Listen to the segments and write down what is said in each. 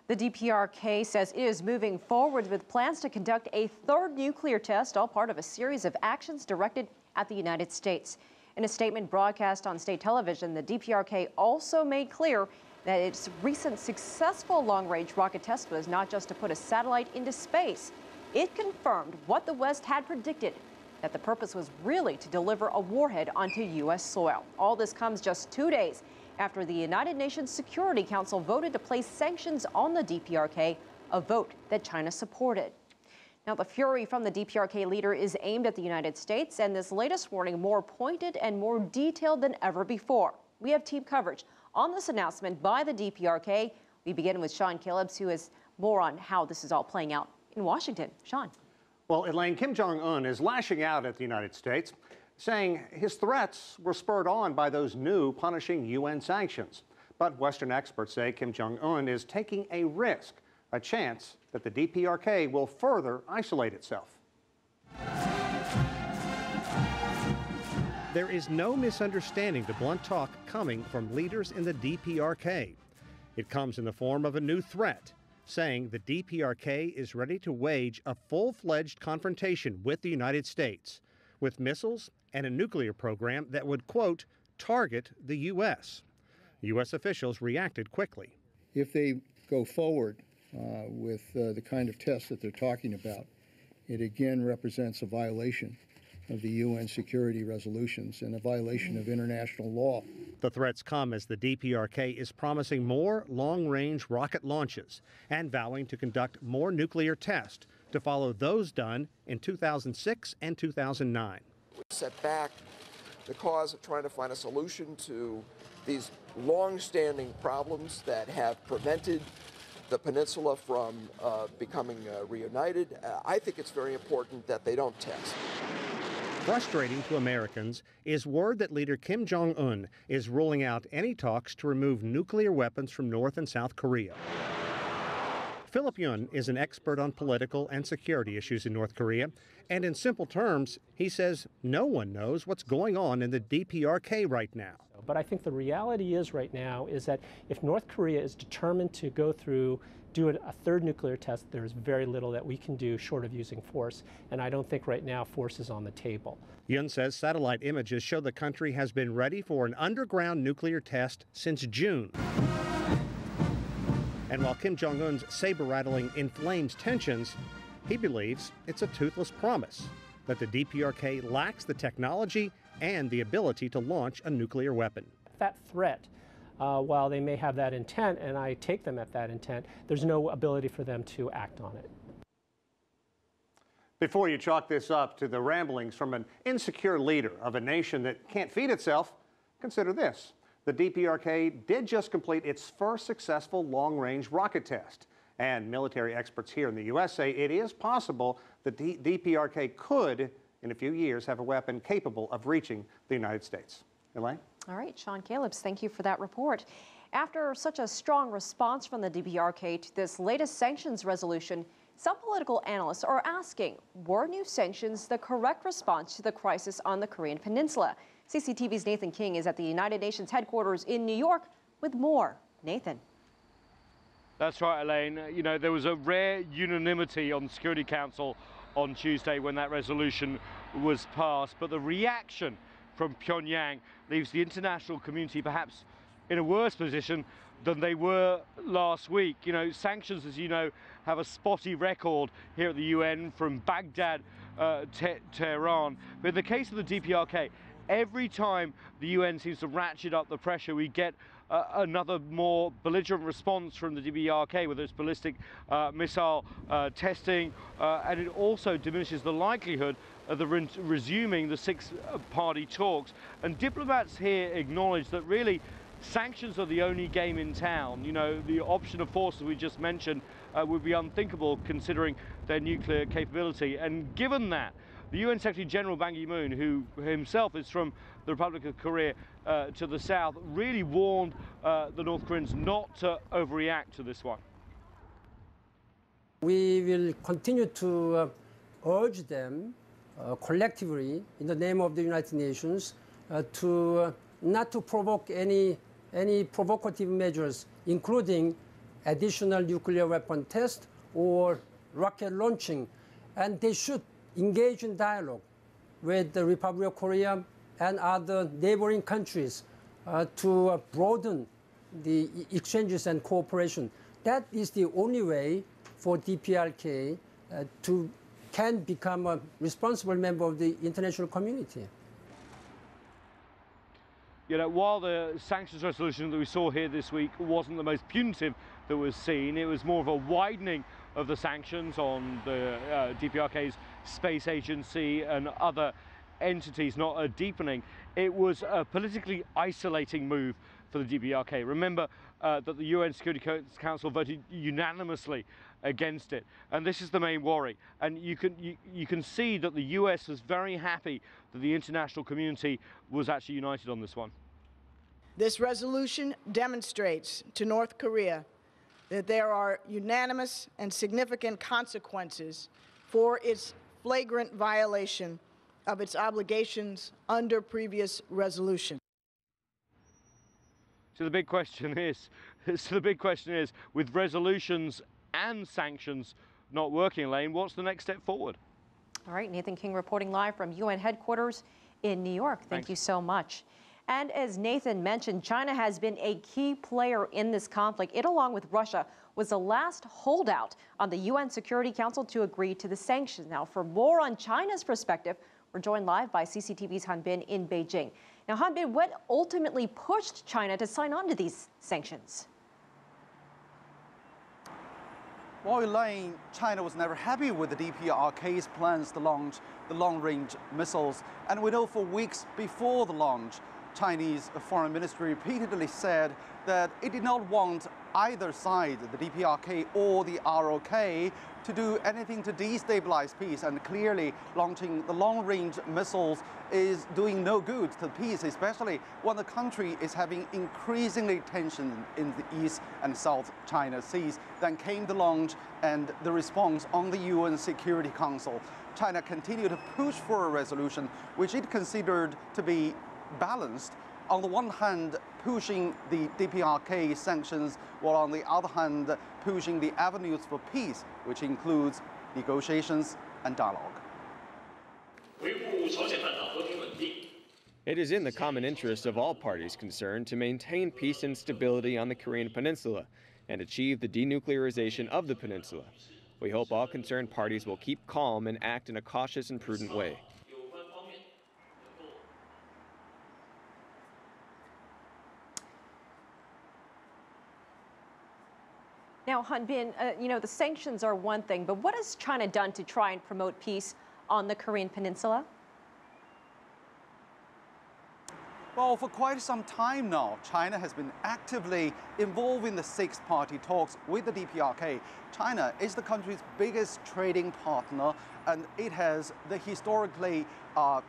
The DPRK says it is moving forward with plans to conduct a third nuclear test, all part of a series of actions directed at the United States. In a statement broadcast on state television, the DPRK also made clear that its recent successful long-range rocket test was not just to put a satellite into space. It confirmed what the West had predicted, that the purpose was really to deliver a warhead onto U.S. soil. All this comes just 2 days after the United Nations Security Council voted to place sanctions on the DPRK, a vote that China supported. Now, the fury from the DPRK leader is aimed at the United States, and this latest warning more pointed and more detailed than ever before. We have team coverage on this announcement by the DPRK. We begin with Sean Calebs, who has more on how this is all playing out in Washington. Sean. Well, Elaine, Kim Jong-un is lashing out at the United States, saying his threats were spurred on by those new punishing UN sanctions. But Western experts say Kim Jong-un is taking a risk, a chance that the DPRK will further isolate itself. There is no misunderstanding the blunt talk coming from leaders in the DPRK. It comes in the form of a new threat, saying the DPRK is ready to wage a full-fledged confrontation with the United States, with missiles and a nuclear program that would, quote, target the U.S. U.S. officials reacted quickly. If they go forward with the kind of tests that they're talking about, it again represents a violation of the UN security resolutions and a violation of international law. The threats come as the DPRK is promising more long-range rocket launches and vowing to conduct more nuclear tests to follow those done in 2006 and 2009. Set back the cause of trying to find a solution to these long-standing problems that have prevented the peninsula from becoming reunited. I think it's very important that they don't test. Frustrating to Americans is word that leader Kim Jong-un is ruling out any talks to remove nuclear weapons from North and South Korea. Philip Yun is an expert on political and security issues in North Korea, and in simple terms, he says no one knows what's going on in the DPRK right now. But I think the reality is right now is that if North Korea is determined to go through, do a third nuclear test, there's very little that we can do short of using force, and I don't think right now force is on the table. Yun says satellite images show the country has been ready for an underground nuclear test since June. And while Kim Jong-un's saber-rattling inflames tensions, he believes it's a toothless promise that the DPRK lacks the technology and the ability to launch a nuclear weapon. That threat, while they may have that intent, and I take them at that intent, there's no ability for them to act on it. Before you chalk this up to the ramblings from an insecure leader of a nation that can't feed itself, consider this. The DPRK did just complete its first successful long-range rocket test. And military experts here in the U.S. say it is possible the DPRK could, in a few years, have a weapon capable of reaching the United States. Elaine? All right, Sean Calebs, thank you for that report. After such a strong response from the DPRK to this latest sanctions resolution, some political analysts are asking, were new sanctions the correct response to the crisis on the Korean Peninsula? CCTV's Nathan King is at the United Nations headquarters in New York with more. Nathan. That's right, Elaine. You know, there was a rare unanimity on the Security Council on Tuesday when that resolution was passed, but the reaction from Pyongyang leaves the international community perhaps in a worse position than they were last week. You know, sanctions, as you know, have a spotty record here at the UN from Baghdad to Tehran. But in the case of the DPRK, every time the UN seems to ratchet up the pressure, we get another more belligerent response from the DPRK, whether it's ballistic missile testing, and it also diminishes the likelihood of the resuming the six-party talks. And diplomats here acknowledge that really sanctions are the only game in town. You know, the option of force, as we just mentioned, would be unthinkable considering their nuclear capability. And given that, the UN Secretary General Ban Ki-moon, who himself is from the Republic of Korea to the south, really warned the North Koreans not to overreact to this one. We will continue to urge them collectively in the name of the United Nations to not to provoke any provocative measures, including additional nuclear weapon test or rocket launching, and they should engage in dialogue with the Republic of Korea and other neighboring countries to broaden the exchanges and cooperation. That is the only way for DPRK can become a responsible member of the international community. You know, while the sanctions resolution that we saw here this week wasn't the most punitive that was seen, it was more of a widening of the sanctions on the DPRK's space agency and other entities, not a deepening. It was a politically isolating move for the DPRK. Remember that the UN Security Council voted unanimously against it, and this is the main worry. And you can see that the US was very happy that the international community was actually united on this one. This resolution demonstrates to North Korea that there are unanimous and significant consequences for its flagrant violation of its obligations under previous resolution. So the big question is, with resolutions and sanctions not working, Elaine, what's the next step forward? All right, Nathan King reporting live from UN headquarters in New York. Thank you so much. And as Nathan mentioned, China has been a key player in this conflict. It, along with Russia, was the last holdout on the UN Security Council to agree to the sanctions. Now, for more on China's perspective, we're joined live by CCTV's Han Bin in Beijing. Now, Han Bin, what ultimately pushed China to sign on to these sanctions? Well, Elaine, China was never happy with the DPRK's plans to launch the long-range missiles. And we know for weeks before the launch, Chinese Foreign Ministry repeatedly said that it did not want either side, the DPRK or the ROK, to do anything to destabilize peace. And clearly, launching the long-range missiles is doing no good to peace, especially when the country is having increasingly tension in the East and South China Seas. Then came the launch and the response on the UN Security Council. China continued to push for a resolution which it considered to be balanced. On the one hand, pushing the DPRK sanctions, while on the other hand, pushing the avenues for peace, which includes negotiations and dialogue. It is in the common interest of all parties concerned to maintain peace and stability on the Korean Peninsula and achieve the denuclearization of the peninsula. We hope all concerned parties will keep calm and act in a cautious and prudent way. Now, Han Bin, the sanctions are one thing, but what has China done to try and promote peace on the Korean Peninsula? Well, for quite some time now, China has been actively involved in the six-party talks with the DPRK. China is the country's biggest trading partner, and it has the historically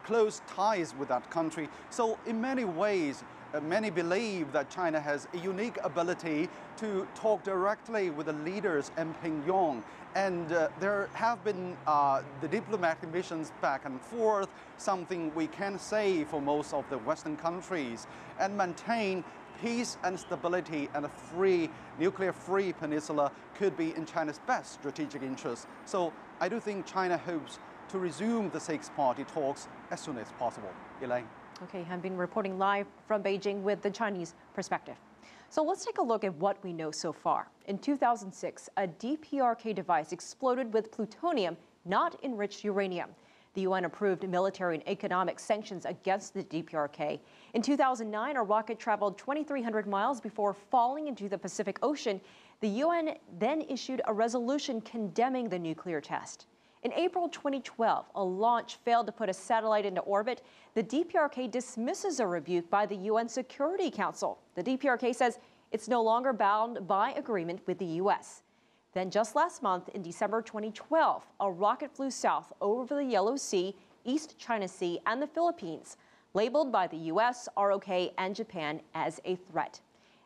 close ties with that country. So in many ways, many believe that China has a unique ability to talk directly with the leaders in Pyongyang. And there have been the diplomatic missions back and forth, something we can say for most of the Western countries, and maintain peace and stability and a free, nuclear-free peninsula could be in China's best strategic interest. So I do think China hopes to resume the six-party talks as soon as possible. Elaine. Okay, Han Bin reporting live from Beijing with the Chinese perspective. So let's take a look at what we know so far. In 2006, a DPRK device exploded with plutonium, not enriched uranium. The UN approved military and economic sanctions against the DPRK. In 2009, a rocket traveled 2,300 miles before falling into the Pacific Ocean. The UN then issued a resolution condemning the nuclear test. In April 2012, a launch failed to put a satellite into orbit. The DPRK dismisses a rebuke by the UN Security Council. The DPRK says it's no longer bound by agreement with the U.S. Then just last month, in December 2012, a rocket flew south over the Yellow Sea, East China Sea, and the Philippines, labeled by the U.S., ROK, and Japan as a threat.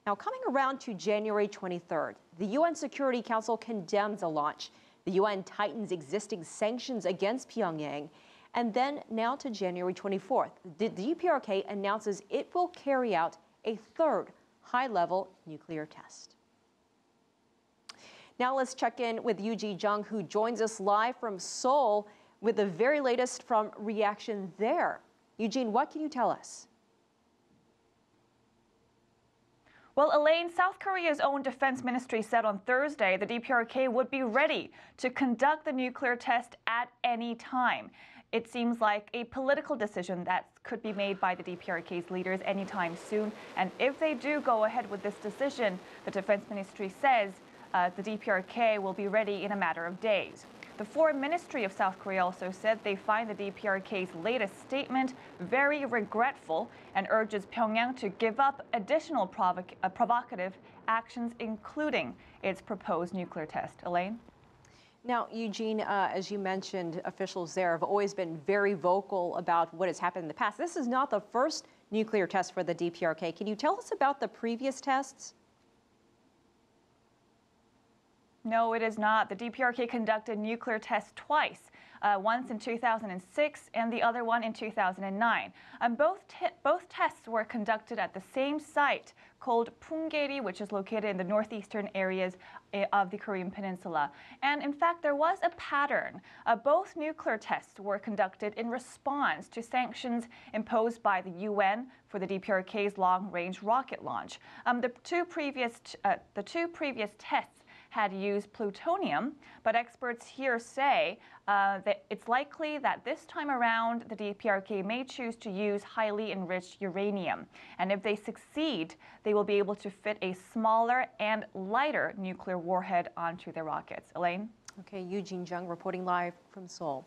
Now, coming around to January 23rd, the UN Security Council condemns the launch. The UN tightens existing sanctions against Pyongyang. And then now to January 24th, the DPRK announces it will carry out a third high-level nuclear test. Now let's check in with Eugene Jung, who joins us live from Seoul with the very latest from reaction there. Eugene, what can you tell us? Well, Elaine, South Korea's own defense ministry said on Thursday the DPRK would be ready to conduct the nuclear test at any time. It seems like a political decision that could be made by the DPRK's leaders anytime soon. And if they do go ahead with this decision, the defense ministry says the DPRK will be ready in a matter of days. The Foreign Ministry of South Korea also said they find the DPRK's latest statement very regretful and urges Pyongyang to give up additional provocative actions, including its proposed nuclear test. Elaine? Now, Eugene, as you mentioned, officials there have always been very vocal about what has happened in the past. This is not the first nuclear test for the DPRK. Can you tell us about the previous tests? No, it is not. The DPRK conducted nuclear tests twice, once in 2006 and the other one in 2009. Both tests were conducted at the same site called Punggye-ri, which is located in the northeastern areas of the Korean Peninsula. And in fact, there was a pattern. Both nuclear tests were conducted in response to sanctions imposed by the UN for the DPRK's long-range rocket launch. The two previous tests had used plutonium, but experts here say that it's likely that this time around the DPRK may choose to use highly enriched uranium. And if they succeed, they will be able to fit a smaller and lighter nuclear warhead onto their rockets. Elaine? Okay, Eugene Jung reporting live from Seoul.